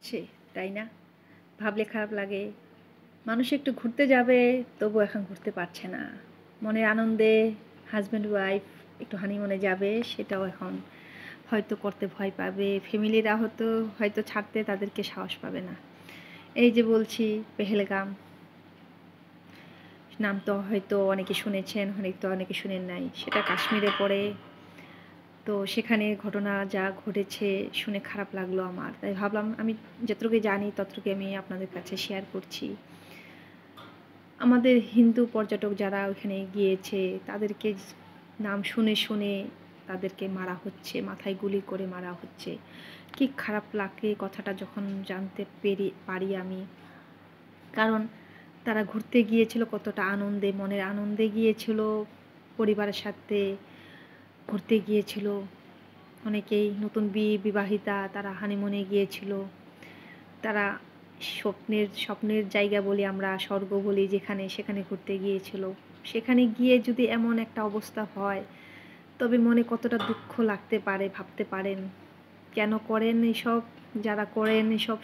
ঘটছে, তাই না? ভাবলে খারাপ লাগে। মানুষ একটু ঘুরতে যাবে, তবুও এখন ঘুরতে পারছে না। মনের আনন্দে হাসব্যান্ড ওয়াইফ একটু হানিমুনে যাবে, সেটাও এখন হয়তো করতে ভয় পাবে। ফ্যামিলিরা হয়তো ছাড়তে তাদেরকে সাহস পাবে না। এই যে বলছি পেহেলগাম, নাম তো হয়তো অনেকে শুনেছেন, অনেকে শুনেন নাই। সেটা কাশ্মীরে পড়ে। তো সেখানে ঘটনা যা ঘটেছে শুনে খারাপ লাগলো আমার। তাই ভাবলাম আমি যতটুকু জানি ততটুকু আমি আপনাদের কাছে শেয়ার করছি। আমাদের হিন্দু পর্যটক যারা ওইখানে গিয়েছে তাদেরকে নাম শুনে তাদেরকে মারা হচ্ছে, মাথায় গুলি করে মারা হচ্ছে। কি খারাপ লাগে কথাটা যখন জানতে পারি আমি। কারণ তারা ঘুরতে গিয়েছিল কতটা আনন্দে, মনের আনন্দে গিয়েছিল, পরিবারের সাথে ঘুরতে গিয়েছিল। অনেকেই নতুন বিবাহিতা তারা হানিমুনে গিয়েছিল। তারা স্বপ্নের জায়গা বলি আমরা, স্বর্গ বলি যেখানে, সেখানে ঘুরতে গিয়েছিল। সেখানে গিয়ে যদি এমন একটা অবস্থা হয়, তবে মনে কতটা দুঃখ লাগতে পারে ভাবতে পারেন। কেন করেন এসব? যারা করেন এসব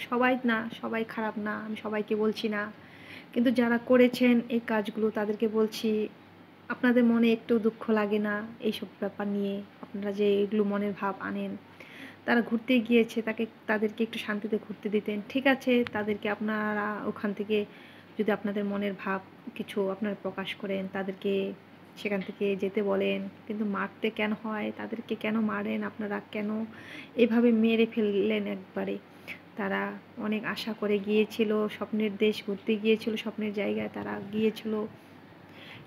সবাই খারাপ না, আমি সবাইকে বলছি না। কিন্তু যারা করেছেন এই কাজগুলো তাদেরকে বলছি, আপনাদের মনে একটু দুঃখ লাগে না এইসব ব্যাপার নিয়ে? আপনারা যে এগুলো মনের ভাব আনেন। তারা ঘুরতে গিয়েছে, তাদেরকে একটু শান্তিতে ঘুরতে দিতেন। ঠিক আছে, তাদেরকে আপনারা ওখান থেকে যদি আপনাদের মনের ভাব কিছু আপনারা প্রকাশ করেন, তাদেরকে সেখান থেকে যেতে বলেন। কিন্তু মারতে কেন হয়? তাদেরকে কেন মারেন আপনারা? কেন এভাবে মেরে ফেললেন একবারে? তারা অনেক আশা করে গিয়েছিল, স্বপ্নের দেশ ঘুরতে গিয়েছিল, স্বপ্নের জায়গায় তারা গিয়েছিল।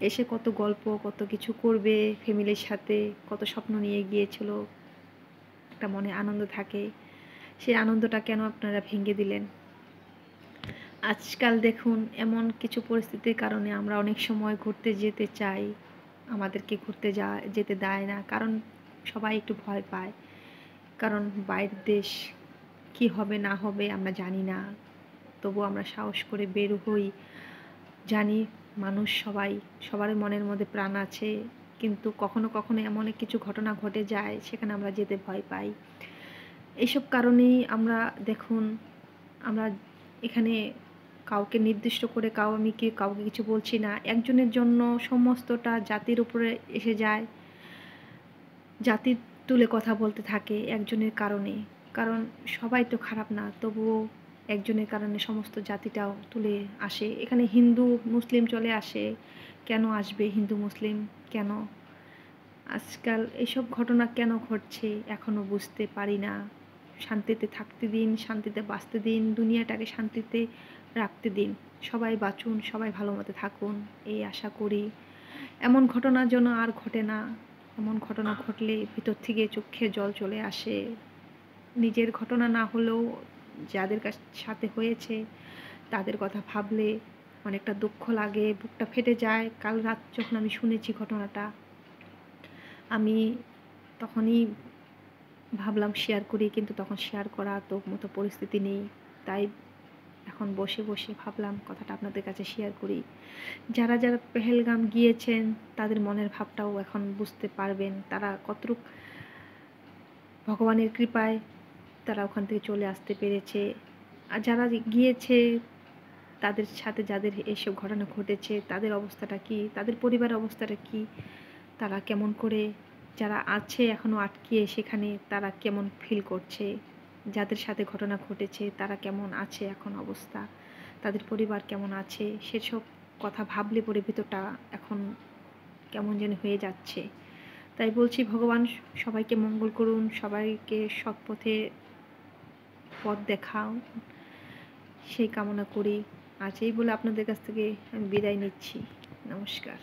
এসে কত গল্প, কত কিছু করবে ফ্যামিলির সাথে, কত স্বপ্ন নিয়ে গিয়েছিল। একটা মনে আনন্দ থাকে, সেই আনন্দটা কেন আপনারা ভেঙে দিলেন? আজকাল দেখুন এমন কিছু পরিস্থিতির কারণে আমরা অনেক সময় ঘুরতে যেতে চাই, আমাদেরকে যেতে দেয় না। কারণ সবাই একটু ভয় পায়। কারণ বাইরের দেশ কি হবে না হবে আমরা জানি না। তবুও আমরা সাহস করে বের হই। জানি মানুষ সবার মনের মধ্যে প্রাণ আছে, কিন্তু কখনো কখনো এমন কিছু ঘটনা ঘটে যায় সেখানে আমরা যেতে ভয় পাই। এইসব কারণেই আমরা দেখুন, আমরা এখানে কাউকে নির্দিষ্ট করে কাউকে কিছু বলছি না। একজনের জন্য সমস্তটা জাতির উপরে এসে যায়। জাতি তুলে কথা বলতে থাকে একজনের কারণে। কারণ সবাই তো খারাপ না, তবুও একজনের কারণে সমস্ত জাতিটাও তুলে আসে। এখানে হিন্দু মুসলিম চলে আসে। কেন আসবে হিন্দু মুসলিম? কেন? আজকাল এসব ঘটনা কেন ঘটছে এখনো বুঝতে পারি না। শান্তিতে থাকতে দিন, শান্তিতে বাঁচতে দিন, দুনিয়াটাকে শান্তিতে রাখতে দিন। সবাই বাঁচুন, সবাই ভালোমতো থাকুন, এই আশা করি। এমন ঘটনা যেন আর ঘটে না। এমন ঘটনা ঘটলে ভিতর থেকে চোখে জল চলে আসে। নিজের ঘটনা না হলেও যাদের সাথে হয়েছে তাদের কথা ভাবলে অনেকটা দুঃখ লাগে, বুকটা ফেটে যায়। কাল রাত যখন আমি শুনেছি ঘটনাটা, আমি তখনই ভাবলাম শেয়ার করি, কিন্তু তখন শেয়ার করা তো মতো পরিস্থিতি নেই। তাই এখন বসে ভাবলাম কথাটা আপনাদের কাছে শেয়ার করি। যারা পেহেলগাম গিয়েছেন তাদের মনের ভাবটাও এখন বুঝতে পারবেন। তারা কতটুক ভগবানের কৃপায় তারা ওখান থেকে চলে আসতে পেরেছে। আর যারা গিয়েছে তাদের সাথে যাদের এসব ঘটনা ঘটেছে তাদের অবস্থাটা কী? তাদের পরিবারের অবস্থাটা কী? তারা কেমন করে, যারা আছে এখনও আটকিয়ে সেখানে, তারা কেমন ফিল করছে? যাদের সাথে ঘটনা ঘটেছে তারা কেমন আছে এখন অবস্থা? তাদের পরিবার কেমন আছে? সেসব কথা ভাবলে পরে ভিতরটা এখন কেমন যেন হয়ে যাচ্ছে। তাই বলছি ভগবান সবাইকে মঙ্গল করুন, সবাইকে সৎ পথ দেখাও, সেই কামনা করি। আজ এই বলে আপনাদের কাছ থেকে আমি বিদায় নিচ্ছি। নমস্কার।